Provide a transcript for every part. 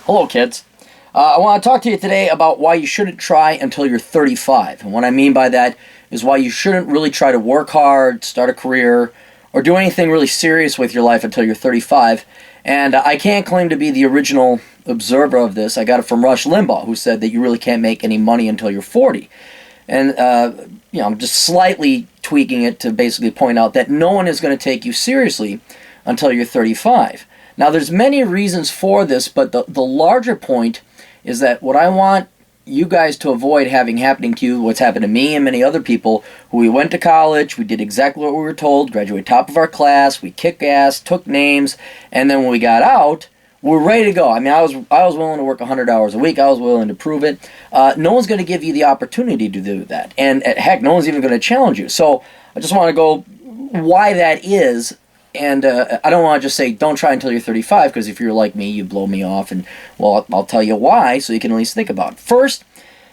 Hello, kids. I want to talk to you today about why you shouldn't try until you're 35. And what I mean by that is why you shouldn't really try to work hard, start a career, or do anything really serious with your life until you're 35. And I can't claim to be the original observer of this. I got it from Rush Limbaugh, who said that you really can't make any money until you're 40. And, I'm just slightly tweaking it to basically point out that no one is going to take you seriously until you're 35. Now, there's many reasons for this, but the larger point is that what I want you guys to avoid having happening to you, what's happened to me and many other people, who we went to college, we did exactly what we were told, graduated top of our class, we kicked ass, took names, and then when we got out, we're ready to go. I mean, I was willing to work 100 hours a week. I was willing to prove it. No one's going to give you the opportunity to do that. And heck, no one's even going to challenge you. So I just want to go why that is. And I don't want to just say, don't try until you're 35, because if you're like me, you blow me off. And, well, I'll tell you why, so you can at least think about it. First,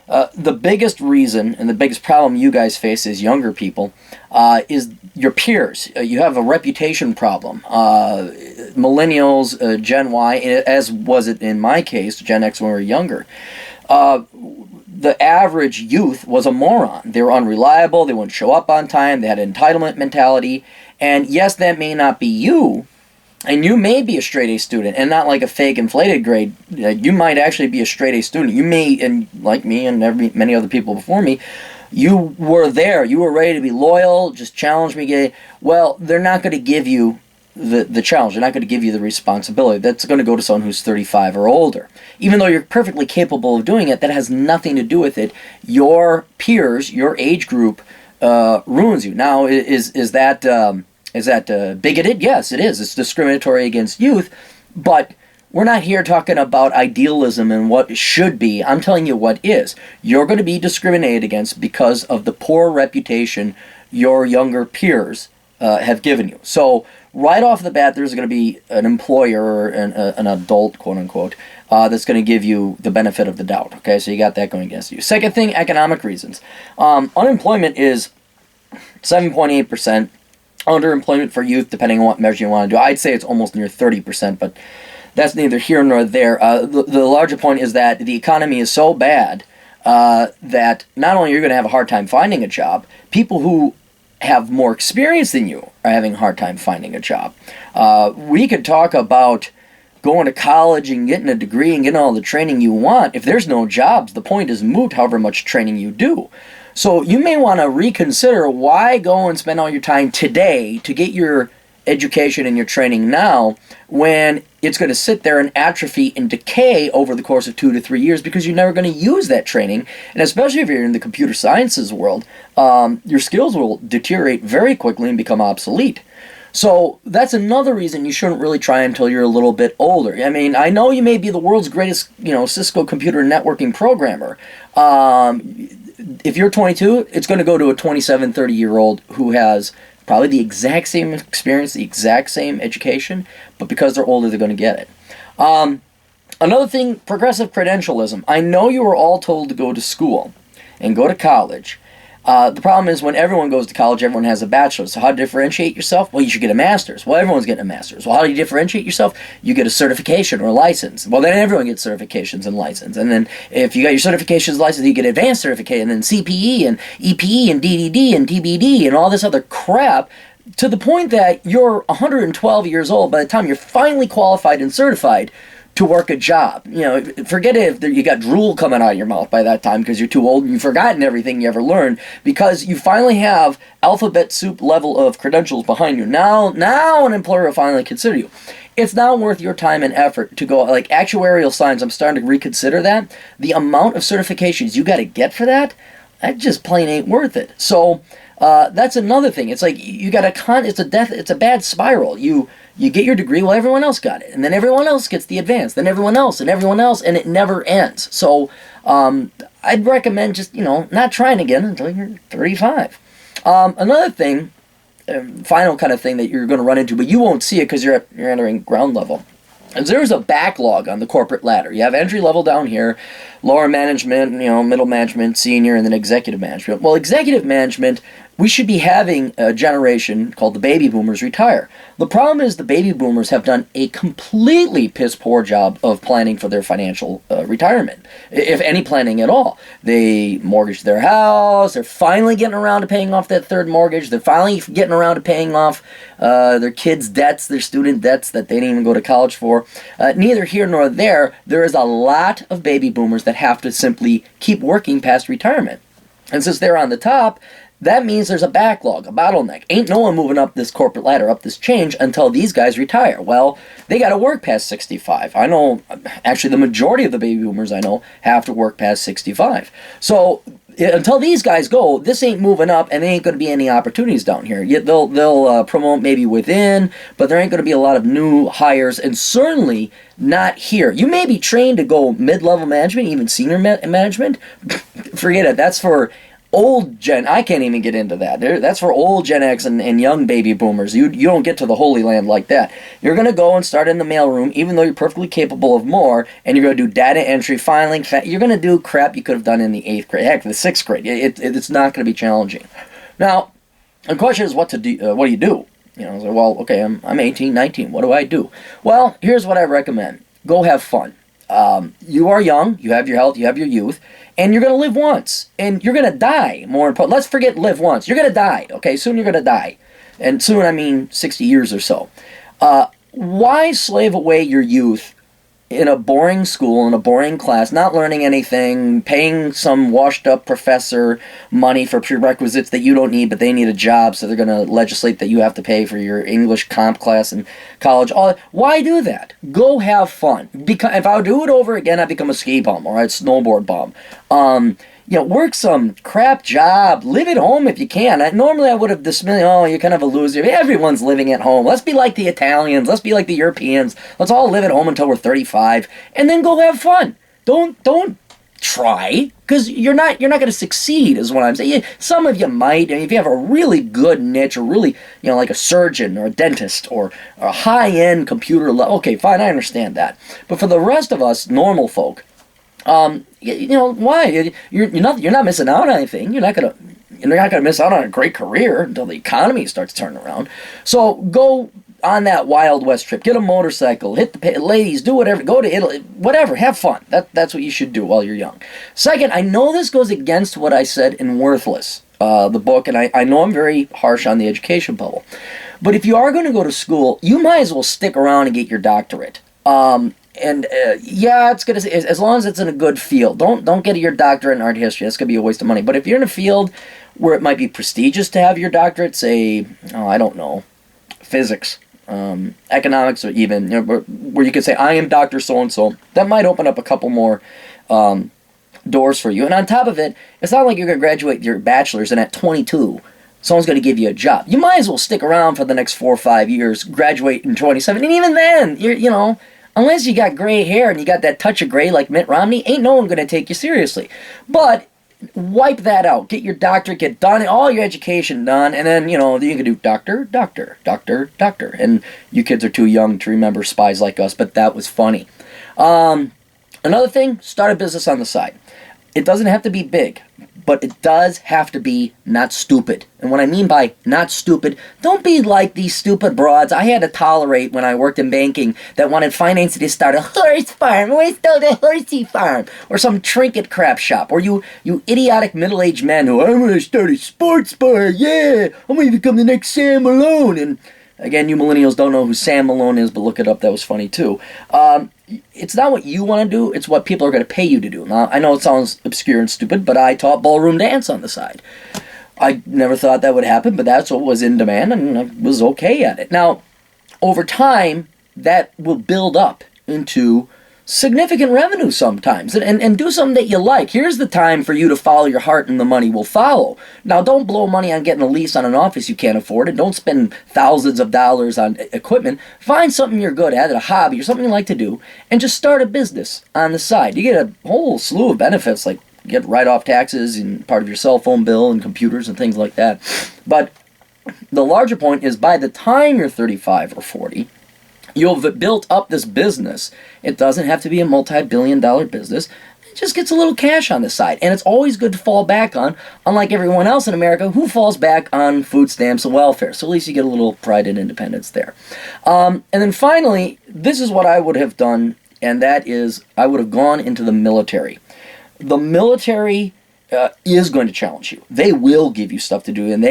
the biggest reason and the biggest problem you guys face as younger people is your peers. You have a reputation problem. Millennials, Gen Y, as was it in my case, Gen X when we were younger, the average youth was a moron. They were unreliable, they wouldn't show up on time, they had an entitlement mentality, and yes, that may not be you, and you may be a straight A student, and not like a fake inflated grade. You might actually be a straight A student. You may, and like me and many other people before me, you were there, you were ready to be loyal, just challenge me. Well, they're not going to give you the challenge. They're not going to give you the responsibility. That's going to go to someone who's 35 or older. Even though you're perfectly capable of doing it, that has nothing to do with it. Your peers, your age group, ruins you. Now, is that bigoted? Yes, it is. It's discriminatory against youth, but we're not here talking about idealism and what should be. I'm telling you what is. You're going to be discriminated against because of the poor reputation your younger peers have given you. So right off the bat, there's going to be an employer, an adult, quote unquote, that's going to give you the benefit of the doubt. Okay, so you got that going against you. Second thing, economic reasons. Unemployment is 7.8%. Underemployment for youth, depending on what measure you want to do, I'd say it's almost near 30%, but that's neither here nor there. The larger point is that the economy is so bad that not only you're going to have a hard time finding a job, people who have more experience than you are having a hard time finding a job. We could talk about going to college and getting a degree and getting all the training you want. If there's no jobs, the point is moot, however much training you do. So you may want to reconsider why go and spend all your time today to get your education and your training now when it's going to sit there and atrophy and decay over the course of 2 to 3 years because you're never going to use that training. And especially if you're in the computer sciences world, your skills will deteriorate very quickly and become obsolete. So that's another reason you shouldn't really try until you're a little bit older. I mean, I know you may be the world's greatest, Cisco computer networking programmer. If you're 22, it's going to go to a 27, 30-year-old who has probably the exact same experience, the exact same education, but because they're older, they're going to get it. Another thing, progressive credentialism. I know you were all told to go to school and go to college. The problem is when everyone goes to college, everyone has a bachelor's. So how to differentiate yourself? Well, you should get a master's. Well, everyone's getting a master's. Well, how do you differentiate yourself? You get a certification or a license. Well, then everyone gets certifications and license. And then if you got your certifications and license, you get advanced certificate, and then CPE and EPE and DDD and TBD and all this other crap, to the point that you're 112 years old by the time you're finally qualified and certified to work a job. Forget it if you got drool coming out of your mouth by that time because you're too old and you've forgotten everything you ever learned, because you finally have alphabet soup level of credentials behind you. Now an employer will finally consider you. It's not worth your time and effort to go, like actuarial science, I'm starting to reconsider that. The amount of certifications you got to get for that just plain ain't worth it. So that's another thing. It's like you got it's a bad spiral. You get your degree, well, everyone else got it. And then everyone else gets the advanced, then everyone else, and it never ends. So I'd recommend just, not trying again until you're 35. Another thing, final kind of thing that you're going to run into, but you won't see it because you're entering ground level, is there's a backlog on the corporate ladder. You have entry level down here, lower management, middle management, senior, and then executive management. Well, executive management, we should be having a generation called the baby boomers retire. The problem is the baby boomers have done a completely piss poor job of planning for their financial retirement, if any planning at all. They mortgaged their house. They're finally getting around to paying off that third mortgage. They're finally getting around to paying off their kids' debts, their student debts that they didn't even go to college for. Neither here nor there, there is a lot of baby boomers that have to simply keep working past retirement. And since they're on the top, that means there's a backlog, a bottleneck. Ain't no one moving up this corporate ladder, up this change, until these guys retire. Well, they got to work past 65. I know, actually, the majority of the baby boomers I know have to work past 65. So until these guys go, this ain't moving up, and there ain't going to be any opportunities down here. Yet they'll promote maybe within, but there ain't going to be a lot of new hires, and certainly not here. You may be trained to go mid-level management, even senior management. Forget it. That's for old Gen. I can't even get into that. That's for old Gen X and young baby boomers. You don't get to the Holy Land like that. You're going to go and start in the mailroom, even though you're perfectly capable of more, and you're going to do data entry, filing. You're going to do crap you could have done in the 8th grade. Heck, the 6th grade. It's not going to be challenging. Now, the question is what do you do? I was like, well, okay, I'm 18, 19. What do I do? Well, here's what I recommend. Go have fun. You are young. You have your health. You have your youth. And you're going to live once, and you're going to die. More important, let's forget live once. You're going to die, okay? Soon you're going to die. And soon, I mean 60 years or so. Why slave away your youth in a boring school, in a boring class, not learning anything, paying some washed-up professor money for prerequisites that you don't need, but they need a job, so they're going to legislate that you have to pay for your English comp class in college. Why do that? Go have fun. Because if I would do it over again, I'd become a ski bum, or I'd snowboard bum. Work some crap job. Live at home if you can. Normally I would have dismissed, you're kind of a loser. Everyone's living at home. Let's be like the Italians. Let's be like the Europeans. Let's all live at home until we're 35, and then go have fun. Don't try, because you're not going to succeed, is what I'm saying. Some of you might, and if you have a really good niche, or really, like a surgeon or a dentist or a high-end computer, okay, fine, I understand that. But for the rest of us, normal folk, why? You're not missing out on anything. You're not gonna miss out on a great career until the economy starts turning around. So go on that Wild West trip. Get a motorcycle. Hit the ladies. Do whatever. Go to Italy. Whatever. Have fun. That's what you should do while you're young. Second, I know this goes against what I said in Worthless, the book, and I know I'm very harsh on the education bubble. But if you are going to go to school, you might as well stick around and get your doctorate. It's gonna say, as long as it's in a good field. Don't get your doctorate in art history. That's gonna be a waste of money. But if you're in a field where it might be prestigious to have your doctorate, say, I don't know, physics, economics, or even where you could say, I am Dr. So-and-so, that might open up a couple more doors for you. And on top of it, it's not like you're gonna graduate your bachelor's and at 22, someone's going to give you a job. You might as well stick around for the next 4 or 5 years, graduate in 27, and even then, unless you got gray hair and you got that touch of gray like Mitt Romney, ain't no one going to take you seriously. But wipe that out. Get your doctorate, get done, all your education done, and then, you can do doctor. And you kids are too young to remember Spies Like Us, but that was funny. Another thing, start a business on the side. It doesn't have to be big, but it does have to be not stupid. And what I mean by not stupid, don't be like these stupid broads I had to tolerate when I worked in banking that wanted financing to start a horse farm. We start a horsey farm. Or some trinket crap shop. Or you idiotic middle-aged men who, I'm going to start a sports bar, yeah, I'm going to become the next Sam Malone. And again, you millennials don't know who Sam Malone is, but look it up, that was funny too. It's not what you want to do, it's what people are going to pay you to do. Now, I know it sounds obscure and stupid, but I taught ballroom dance on the side. I never thought that would happen, but that's what was in demand, and I was okay at it. Now, over time, that will build up into significant revenue sometimes, and do something that you like. Here's the time for you to follow your heart, and the money will follow. Now, don't blow money on getting a lease on an office you can't afford, and don't spend thousands of dollars on equipment. Find something you're good at, a hobby, or something you like to do, and just start a business on the side. You get a whole slew of benefits, like you get write-off taxes and part of your cell phone bill and computers and things like that. But the larger point is, by the time you're 35 or 40, you'll have built up this business. It doesn't have to be a multi-billion-dollar business. it just gets a little cash on the side. And it's always good to fall back on, unlike everyone else in America who falls back on food stamps and welfare. So at least you get a little pride and independence there. And then finally, this is what I would have done, and that is I would have gone into the military. The military is going to challenge you. They will give you stuff to do, and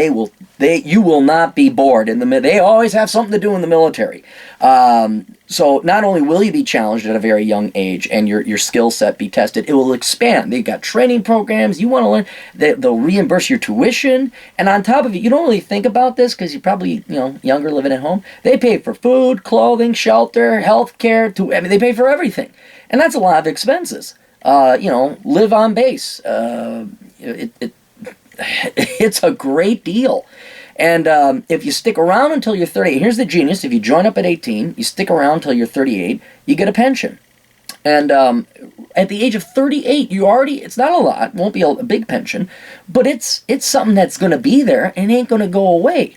you will not be bored. They always have something to do in the military. So not only will you be challenged at a very young age and your skill set be tested, it will expand. They've got training programs. You want to learn. They'll reimburse your tuition, and on top of it, you don't really think about this because you're probably younger, living at home. They pay for food, clothing, shelter, health care. They pay for everything, and that's a lot of expenses. Live on base. It's a great deal. And if you stick around until you're 38, here's the genius. If you join up at 18, you stick around until you're 38, you get a pension. And at the age of 38, it's not a lot, won't be a big pension, but it's something that's going to be there and ain't going to go away.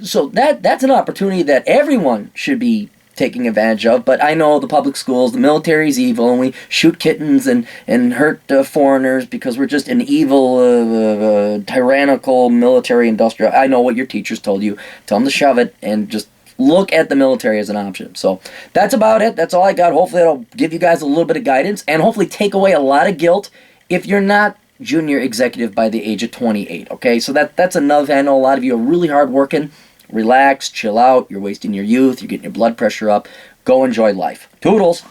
So that's an opportunity that everyone should be taking advantage of. But I know the public schools, the military's evil, and we shoot kittens and hurt foreigners because we're just an evil, tyrannical military industrial. I know what your teachers told you. Tell them to shove it and just look at the military as an option. So that's about it. That's all I got. Hopefully that'll give you guys a little bit of guidance and hopefully take away a lot of guilt if you're not junior executive by the age of 28. Okay, so that's another thing. I know a lot of you are really hard working. Relax, chill out, you're wasting your youth, you're getting your blood pressure up. Go enjoy life. Toodles!